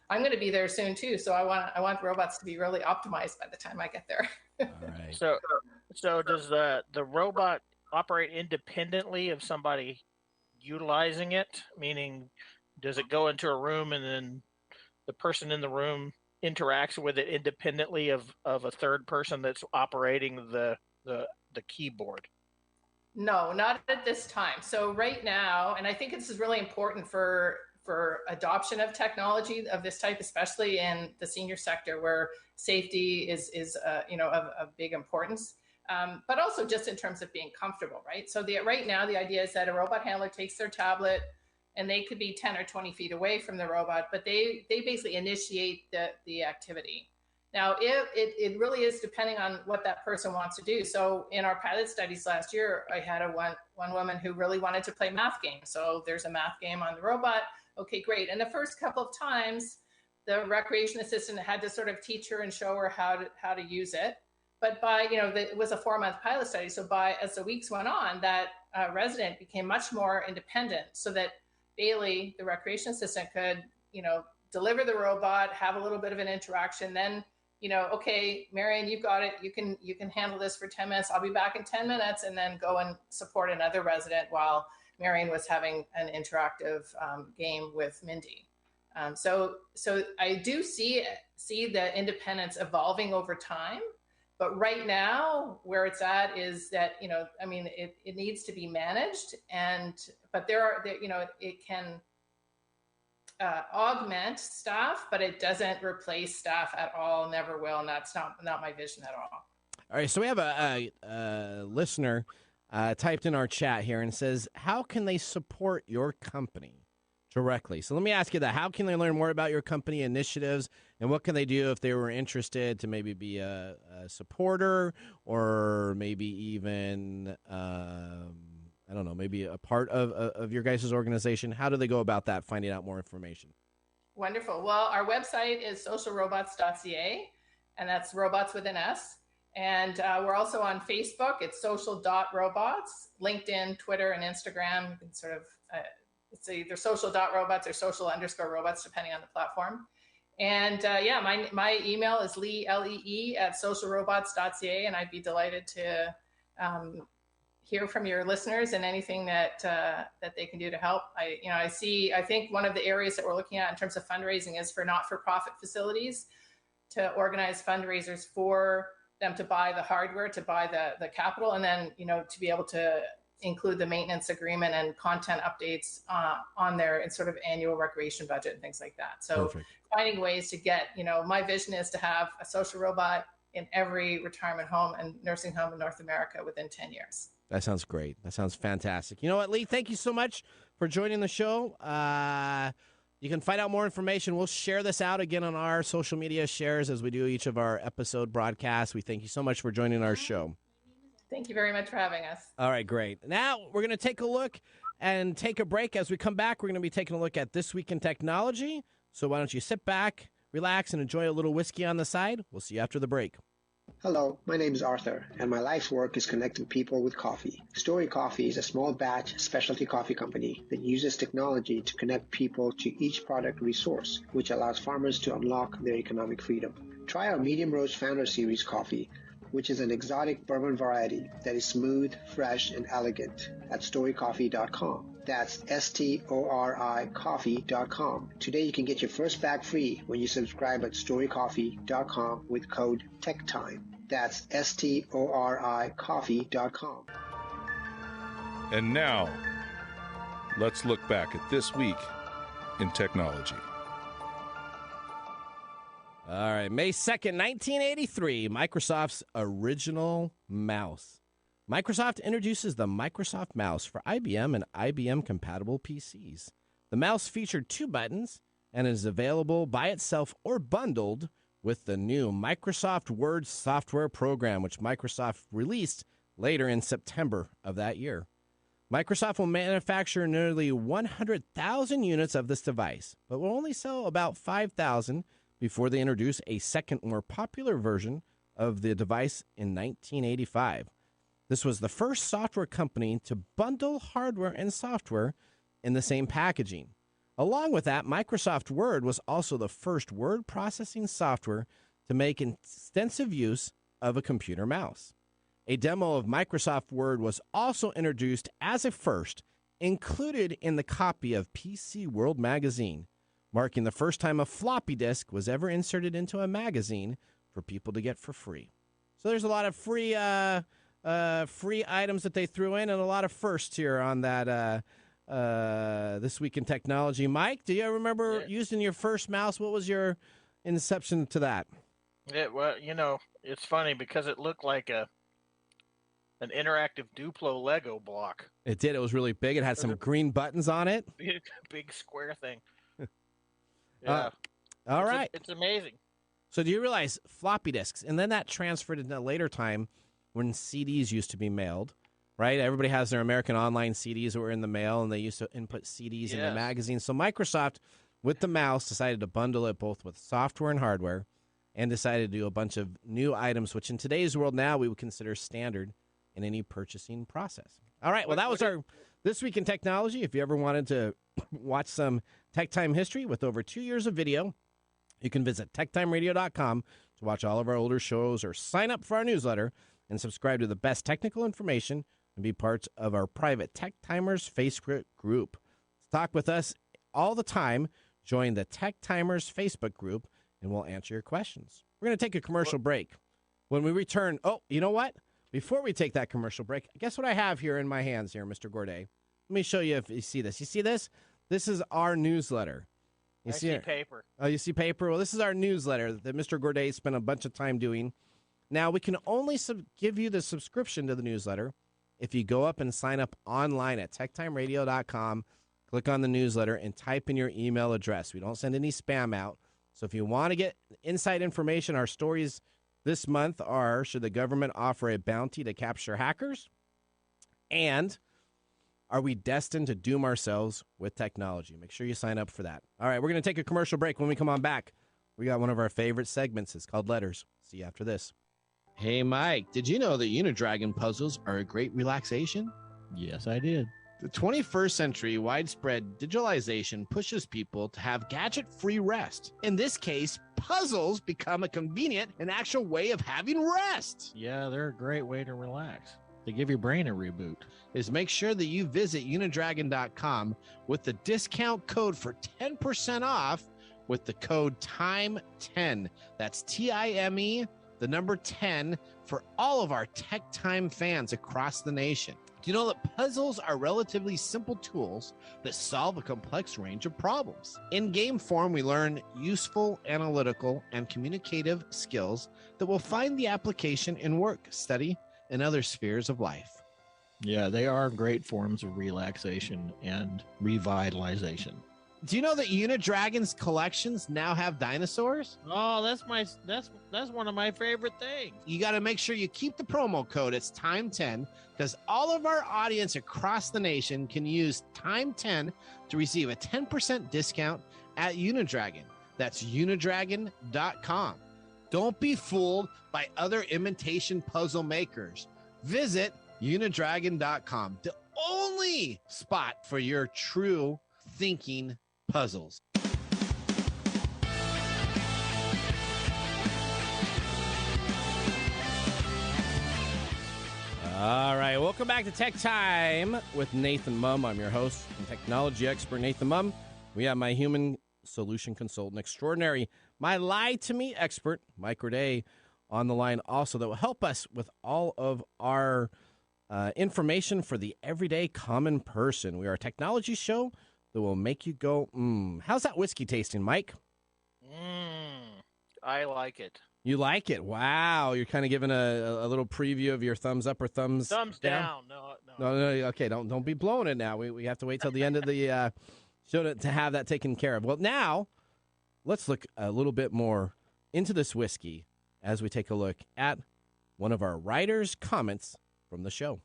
I'm going to be there soon too. So I want robots to be really optimized by the time I get there. All right. So does the robot operate independently of somebody utilizing it? Meaning, does it go into a room and then the person in the room interacts with it independently of a third person that's operating the keyboard? No, not at this time. So right now, and I think this is really important for adoption of technology of this type, especially in the senior sector where safety is of big importance, but also just in terms of being comfortable, right? So right now, the idea is that a robot handler takes their tablet and they could be 10 or 20 feet away from the robot, but they basically initiate the activity. Now, it really is depending on what that person wants to do. So in our pilot studies last year, I had one woman who really wanted to play math games. So there's a math game on the robot. Okay, great. And the first couple of times, the recreation assistant had to sort of teach her and show her how to use it. But it was a 4-month pilot study. So as the weeks went on, that resident became much more independent so that Bailey, the recreation assistant, could, deliver the robot, have a little bit of an interaction, then, okay, Marion, you've got it. You can handle this for 10 minutes. I'll be back in 10 minutes, and then go and support another resident while Marion was having an interactive game with Mindy. So I do see the independence evolving over time, but right now where it's at is that, it needs to be managed, but it can, augment staff, but it doesn't replace staff at all. Never will, and that's not my vision at all. All right, so we have a listener typed in our chat here and says, how can they support your company directly? So let me ask you that. How can they learn more about your company initiatives, and what can they do if they were interested to maybe be a supporter, or maybe even, I don't know, maybe a part of your guys' organization? How do they go about that, finding out more information? Wonderful. Well, our website is socialrobots.ca, and that's robots with an S. And we're also on Facebook. It's social.robots, LinkedIn, Twitter, and Instagram. You can sort of, it's either social.robots or social_robots, depending on the platform. And my email is lee, at socialrobots.ca, and I'd be delighted to hear from your listeners and anything that they can do to help. I think one of the areas that we're looking at in terms of fundraising is for not-for-profit facilities to organize fundraisers for them to buy the hardware, to buy the capital, and then, to be able to include the maintenance agreement and content updates on their sort of annual recreation budget and things like that. So Perfect. Finding ways to get, my vision is to have a social robot in every retirement home and nursing home in North America within 10 years. That sounds great. That sounds fantastic. You know what, Lee? Thank you so much for joining the show. You can find out more information. We'll share this out again on our social media shares as we do each of our episode broadcasts. We thank you so much for joining our show. Thank you very much for having us. All right, great. Now we're going to take a look and take a break. As we come back, we're going to be taking a look at This Week in Technology. So why don't you sit back, relax, and enjoy a little whiskey on the side. We'll see you after the break. Hello, my name is Arthur, and my life's work is connecting people with coffee. Story Coffee is a small batch specialty coffee company that uses technology to connect people to each product resource, which allows farmers to unlock their economic freedom. Try our Medium Roast Founder Series coffee, which is an exotic bourbon variety that is smooth, fresh, and elegant at storycoffee.com. That's STORI coffee.com. Today you can get your first bag free when you subscribe at storycoffee.com with code TECHTIME. That's STORI coffee.com. And now, let's look back at this week in technology. All right, May 2nd, 1983, Microsoft's original mouse. Microsoft introduces the Microsoft Mouse for IBM and IBM-compatible PCs. The mouse featured 2 buttons and is available by itself or bundled with the new Microsoft Word software program, which Microsoft released later in September of that year. Microsoft will manufacture nearly 100,000 units of this device, but will only sell about 5,000 before they introduce a second, more popular version of the device in 1985. This was the first software company to bundle hardware and software in the same packaging. Along with that, Microsoft Word was also the first word processing software to make extensive use of a computer mouse. A demo of Microsoft Word was also introduced as a first, included in the copy of PC World magazine, marking the first time a floppy disk was ever inserted into a magazine for people to get for free. So there's a lot of free items that they threw in, and a lot of firsts here on that This Week in Technology. Mike, do you remember using your first mouse? What was your inception to that? Well, it's funny because it looked like an interactive Duplo Lego block. It did. It was really big. It had some green buttons on it. Big square thing. Yeah. All right. It's amazing. So do you realize floppy disks, and then that transferred into a later time when CDs used to be mailed, right? Everybody has their American Online CDs that were in the mail, and they used to input CDs in the magazine. So Microsoft, with the mouse, decided to bundle it both with software and hardware, and decided to do a bunch of new items, which in today's world now we would consider standard in any purchasing process. All right, well, that was our This Week in Technology. If you ever wanted to watch some Tech Time history with over 2 years of video, you can visit techtimeradio.com to watch all of our older shows or sign up for our newsletter and subscribe to the best technical information and be part of our private Tech Timers Facebook group. Talk with us all the time. Join the Tech Timers Facebook group, and we'll answer your questions. We're going to take a commercial break. When we return, you know what? Before we take that commercial break, guess what I have here in my hands here, Mr. Gourdet? Let me show you if you see this. You see this? This is our newsletter. You I see paper. Oh, you see paper? Well, this is our newsletter that Mr. Gourdet spent a bunch of time doing. Now, we can only give you the subscription to the newsletter if you go up and sign up online at techtimeradio.com, click on the newsletter, and type in your email address. We don't send any spam out. So if you want to get inside information, our stories this month are, should the government offer a bounty to capture hackers? And are we destined to doom ourselves with technology? Make sure you sign up for that. All right, we're going to take a commercial break. When we come on back, we got one of our favorite segments. It's called Letters. See you after this. Hey, Mike, did you know that Unidragon puzzles are a great relaxation? Yes, I did. The 21st century widespread digitalization pushes people to have gadget-free rest. In this case, puzzles become a convenient and actual way of having rest. Yeah, they're a great way to relax. They give your brain a reboot. Is make sure that you visit unidragon.com with the discount code for 10% off with the code TIME10. That's TIME, the number 10, for all of our Tech Time fans across the nation. Do you know that puzzles are relatively simple tools that solve a complex range of problems? In game form, we learn useful analytical and communicative skills that will find the application in work, study, and other spheres of life. Yeah, they are great forms of relaxation and revitalization. Do you know that Unidragon's collections now have dinosaurs? Oh, that's one of my favorite things. You got to make sure you keep the promo code. It's TIME10 because all of our audience across the nation can use TIME10 to receive a 10% discount at Unidragon. That's unidragon.com. Don't be fooled by other imitation puzzle makers. Visit unidragon.com, the only spot for your true thinking puzzles. All right, welcome back to Tech Time with Nathan Mumm. I'm your host and technology expert, Nathan Mumm. We have my human solution consultant extraordinary, my Lie to Me expert, Mike Gourdet, on the line also that will help us with all of our information for the everyday common person. We are a technology show that will make you go, How's that whiskey tasting, Mike? I like it. You like it? Wow. You're kind of giving a little preview of your thumbs up or thumbs down. No. Okay, don't be blowing it now. We have to wait till the end of the show to have that taken care of. Well, now let's look a little bit more into this whiskey as we take a look at one of our writers' comments from the show.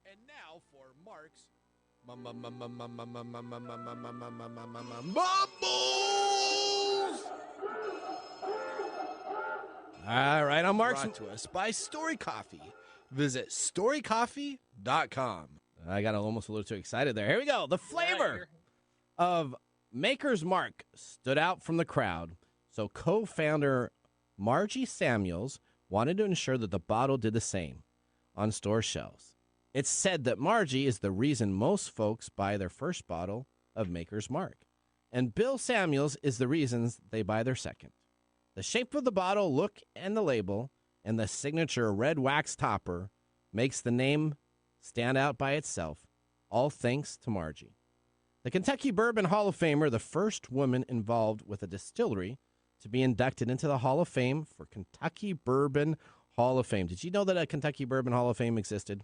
And now for Mark's Mumbles! All right, on Mark's brought to us by Story Coffee. Visit storycoffee.com. I got almost a little too excited there. Here we go. The flavor of Maker's Mark stood out from the crowd, so co-founder Margie Samuels wanted to ensure that the bottle did the same on store shelves. It's said that Margie is the reason most folks buy their first bottle of Maker's Mark, and Bill Samuels is the reason they buy their second. The shape of the bottle, look, and the label, and the signature red wax topper makes the name stand out by itself, all thanks to Margie. The Kentucky Bourbon Hall of Famer, the first woman involved with a distillery to be inducted into the Hall of Fame for Kentucky Bourbon Hall of Fame. Did you know that a Kentucky Bourbon Hall of Fame existed?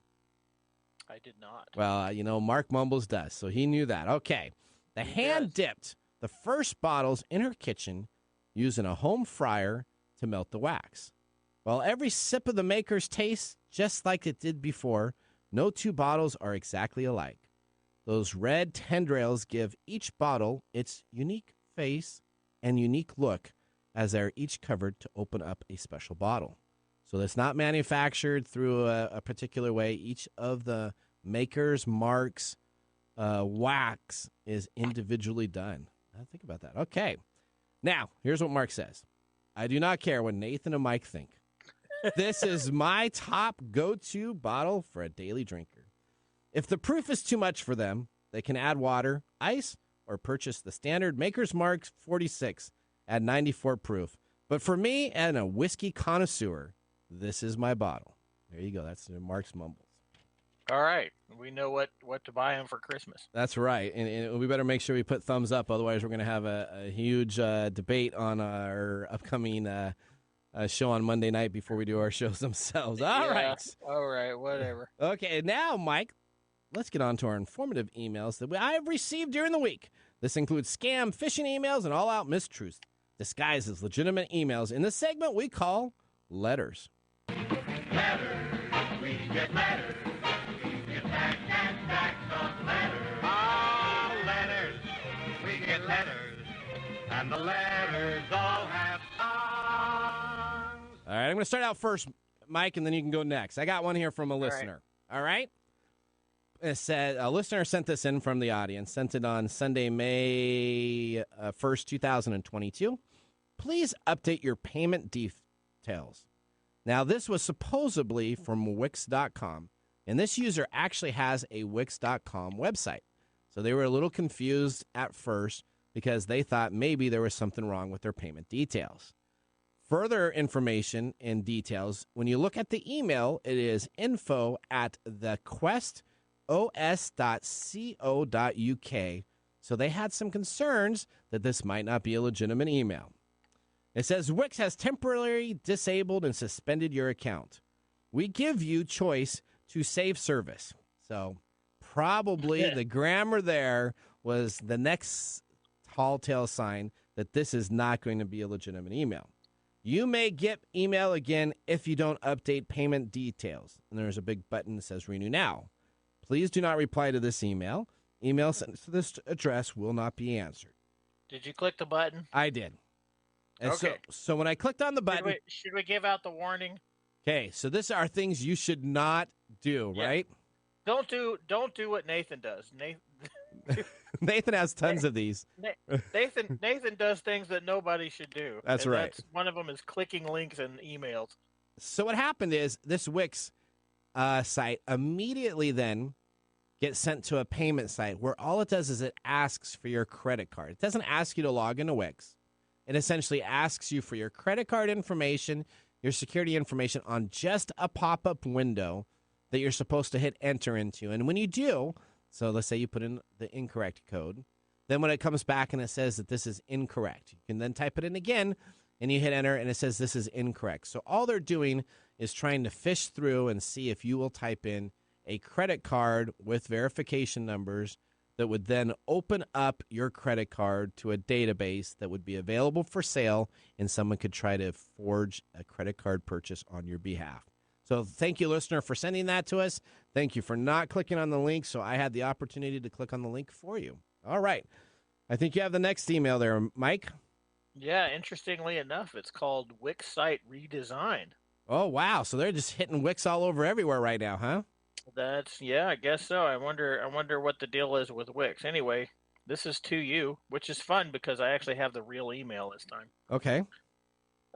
I did not. Well, Mark Mumbles does, so he knew that. Okay. The hand-dipped the first bottles in her kitchen using a home fryer to melt the wax. While every sip of the Maker's tastes just like it did before, no two bottles are exactly alike. Those red tendrils give each bottle its unique face and unique look as they're each covered to open up a special bottle. So it's not manufactured through a particular way. Each of the Maker's Mark's wax is individually done. Think about that. Okay. Now, here's what Mark says. I do not care what Nathan and Mike think. This is my top go-to bottle for a daily drinker. If the proof is too much for them, they can add water, ice, or purchase the standard Maker's Mark 46 at 94 proof. But for me and a whiskey connoisseur, this is my bottle. There you go. That's Mark's Mumbles. All right. We know what to buy him for Christmas. That's right. And we better make sure we put thumbs up. Otherwise, we're going to have a huge debate on our upcoming show on Monday night before we do our shows themselves. All right. All right. Whatever. Okay. Now, Mike, let's get on to our informative emails that I have received during the week. This includes scam, phishing emails, and all-out mistruths disguised as legitimate emails in the segment we call Letters. Letters. We get letters. Back and back of letters. Oh, letters. We get letters. And the letters all have songs. All right, I'm going to start out first, Mike, and then you can go next. I got one here from a listener. All right? It said a listener sent this in from the audience, sent it on Sunday, May 1st, 2022. Please update your payment details. Now, this was supposedly from Wix.com. And this user actually has a Wix.com website. So they were a little confused at first because they thought maybe there was something wrong with their payment details. Further information and details, when you look at the email, it is info@thequestos.co.uk. So they had some concerns that this might not be a legitimate email. It says, Wix has temporarily disabled and suspended your account. We give you choice to save service. So probably the grammar there was the next tall tale sign that this is not going to be a legitimate email. You may get email again if you don't update payment details. And there's a big button that says renew now. Please do not reply to this email. Email sent to this address will not be answered. Did you click the button? I did. And okay. So when I clicked on the button. Should we give out the warning? Okay, so these are things you should not do, right? Don't do what Nathan does. Nathan has tons of these. Nathan does things that nobody should do. That's right. One of them is clicking links in emails. So what happened is this Wix site immediately then gets sent to a payment site where all it does is it asks for your credit card. It doesn't ask you to log into Wix. It essentially asks you for your credit card information, your security information on just a pop-up window that you're supposed to hit enter into. And when you do, so let's say you put in the incorrect code, then when it comes back and it says that this is incorrect, you can then type it in again and you hit enter and it says this is incorrect. So all they're doing is trying to fish through and see if you will type in a credit card with verification numbers that would then open up your credit card to a database that would be available for sale, and someone could try to forge a credit card purchase on your behalf. So thank you, listener, for sending that to us. Thank you for not clicking on the link, so I had the opportunity to click on the link for you. All right. I think you have the next email there, Mike. Yeah, interestingly enough, it's called Wix Site Redesign. Oh, wow. So they're just hitting Wix all over everywhere right now, huh? I guess so. I wonder what the deal is with Wix. Anyway, this is to you, which is fun because I actually have the real email this time. Okay.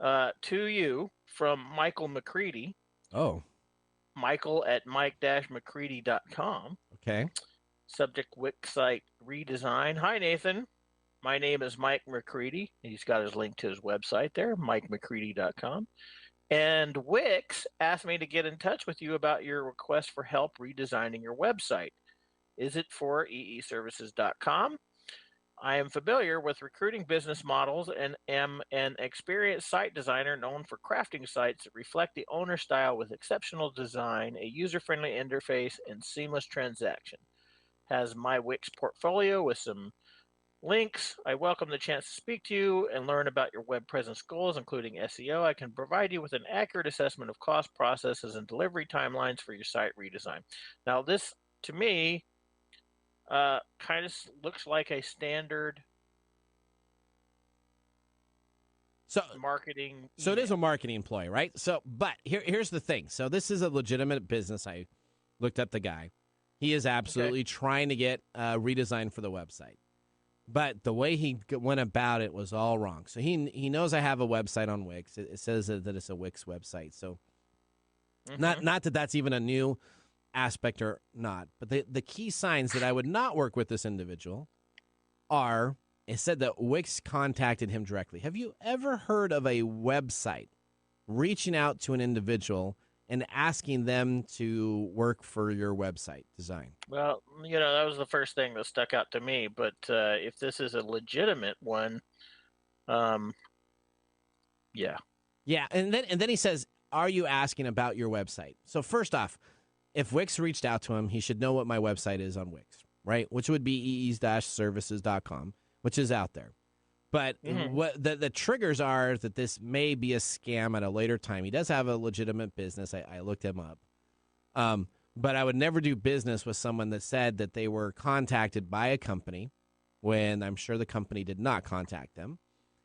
To you from Michael McCready. Oh. Michael at mike-mccready.com. Okay. Subject Wix Site Redesign. Hi, Nathan. My name is Mike McCready. He's got his link to his website there, mikemccready.com. And Wix asked me to get in touch with you about your request for help redesigning your website. Is it for eeservices.com? I am familiar with recruiting business models and am an experienced site designer known for crafting sites that reflect the owner style with exceptional design, a user-friendly interface, and seamless transaction. Has my Wix portfolio with some links. I welcome the chance to speak to you and learn about your web presence goals, including SEO. I can provide you with an accurate assessment of cost, processes, and delivery timelines for your site redesign. Now, this, to me, kind of looks like a standard marketing. So it is a marketing employee, right? So, but here's the thing. So this is a legitimate business. I looked up the guy. He is absolutely trying to get redesigned for the website. But the way he went about it was all wrong. So he knows I have a website on Wix. It says that it's a Wix website. So not that that's even a new aspect or not. But the key signs that I would not work with this individual are, it said that Wix contacted him directly. Have you ever heard of a website reaching out to an individual and asking them to work for your website design? Well, that was the first thing that stuck out to me. But if this is a legitimate one, yeah. Yeah, and then he says, "Are you asking about your website?" So first off, if Wix reached out to him, he should know what my website is on Wix, right? Which would be ease-services.com, which is out there. But what the triggers are that this may be a scam at a later time. He does have a legitimate business. I looked him up. But I would never do business with someone that said that they were contacted by a company when I'm sure the company did not contact them.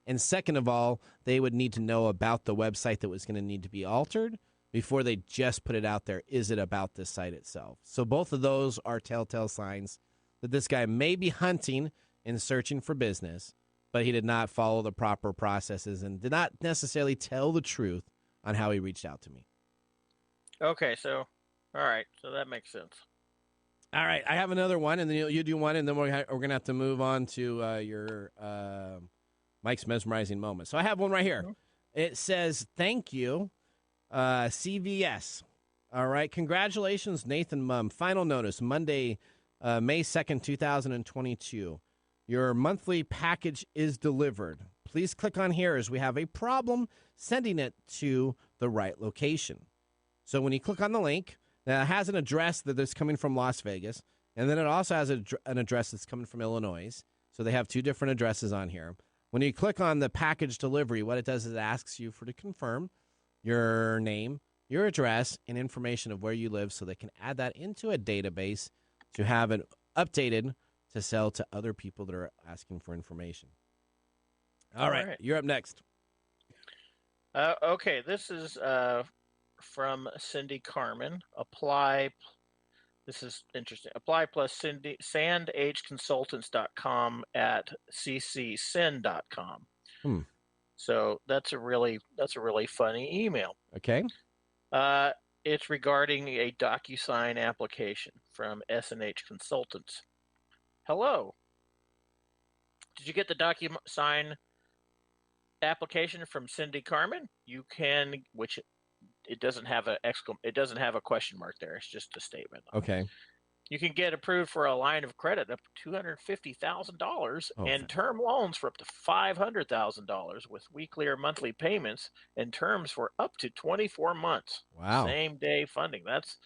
And second of all, they would need to know about the website that was going to need to be altered before they just put it out there. Is it about this site itself? So both of those are telltale signs that this guy may be hunting and searching for business, but he did not follow the proper processes and did not necessarily tell the truth on how he reached out to me. Okay, so, all right, so that makes sense. All right, I have another one, and then you do one, and then we're going to have to move on to your Mike's mesmerizing moment. So I have one right here. It says, "Thank you, CVS." All right, congratulations, Nathan Mumm. Final notice, Monday, May 2nd, 2022. Your monthly package is delivered. Please click on here as we have a problem sending it to the right location. So when you click on the link, now it has an address that is coming from Las Vegas, and then it also has an address that's coming from Illinois. So they have two different addresses on here. When you click on the package delivery, what it does is it asks you to confirm your name, your address, and information of where you live so they can add that into a database to have it updated to sell to other people that are asking for information. All right, you're up next. Okay, this is from Cindy Carmen. Apply. This is interesting. Apply plus Cindy, sandhconsultants.com at cccsin.com. So that's a really funny email. Okay. It's regarding a DocuSign application from S&H Consultants. Hello. Did you get the DocuSign application from Cindy Carmen? You can, which it doesn't have a question mark there. It's just a statement. Okay. You can get approved for a line of credit up to $250,000 and term loans for up to $500,000 with weekly or monthly payments and terms for up to 24 months. Wow. Same day funding. That's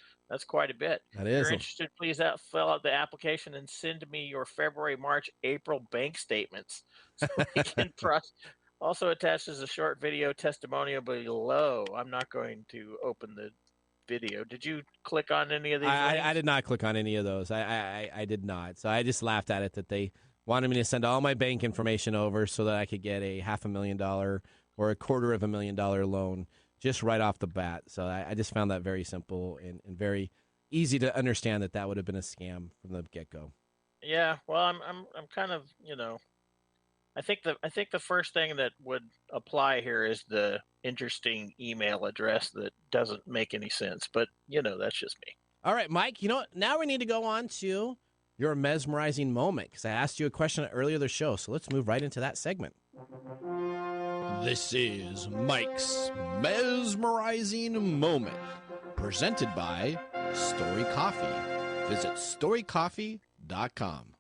quite a bit. That If is. you're interested, please fill out the application and send me your February, March, April bank statements so we can process. Also attached is a short video testimonial below. I'm not going to open the video. Did you click on any of these links? I did not click on any of those. I did not. So I just laughed at it that they wanted me to send all my bank information over so that I could get a $500,000 or $250,000 loan just right off the bat. So I just found that very simple and very easy to understand that would have been a scam from the get-go. Yeah, well, I'm kind of, I think the first thing that would apply here is the interesting email address that doesn't make any sense, but that's just me. All right, Mike, now we need to go on to your mesmerizing moment because I asked you a question earlier in the show, so let's move right into that segment. This is Mike's mesmerizing moment, presented by Story Coffee. Visit storycoffee.com.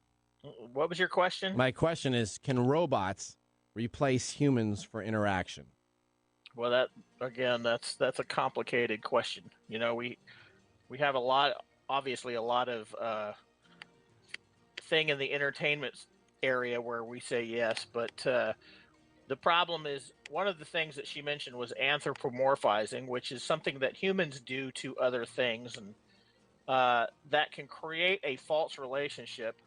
What was your question? My question is, can robots replace humans for interaction? Well, that's a complicated question. We have obviously a lot of thing in the entertainment area where we say yes, but the problem is one of the things that she mentioned was anthropomorphizing, which is something that humans do to other things, and that can create a false relationship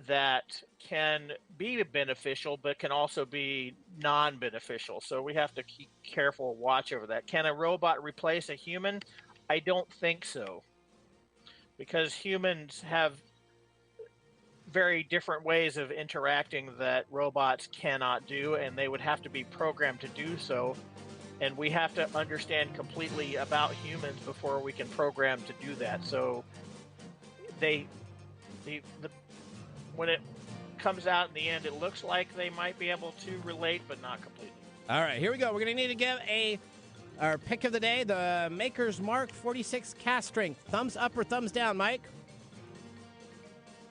that can be beneficial, but can also be non-beneficial. So we have to keep careful watch over that. Can a robot replace a human? I don't think so, because humans have very different ways of interacting that robots cannot do, and they would have to be programmed to do so. And we have to understand completely about humans before we can program to do that. So when it comes out in the end, it looks like they might be able to relate, but not completely. All right, here we go. We're going to need to give a Our pick of the day, the Maker's Mark 46 cast strength. Thumbs up or thumbs down, Mike?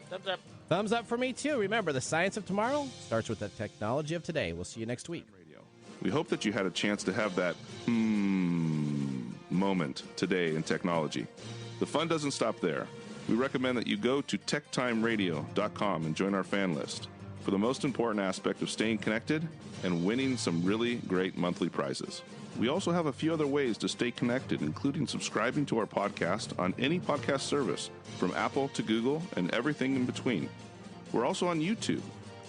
Thumbs up. Thumbs up for me, too. Remember, the science of tomorrow starts with the technology of today. We'll see you next week. We hope that you had a chance to have that moment today in technology. The fun doesn't stop there. We recommend that you go to techtimeradio.com and join our fan list for the most important aspect of staying connected and winning some really great monthly prizes. We also have a few other ways to stay connected, including subscribing to our podcast on any podcast service, from Apple to Google and everything in between. We're also on YouTube,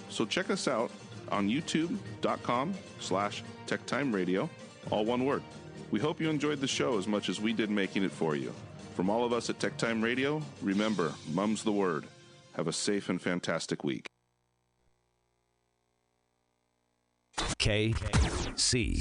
so check us out on youtube.com/techtimeradio, all one word. We hope you enjoyed the show as much as we did making it for you. From all of us at Tech Time Radio, remember, Mumm's the word. Have a safe and fantastic week. KCAA.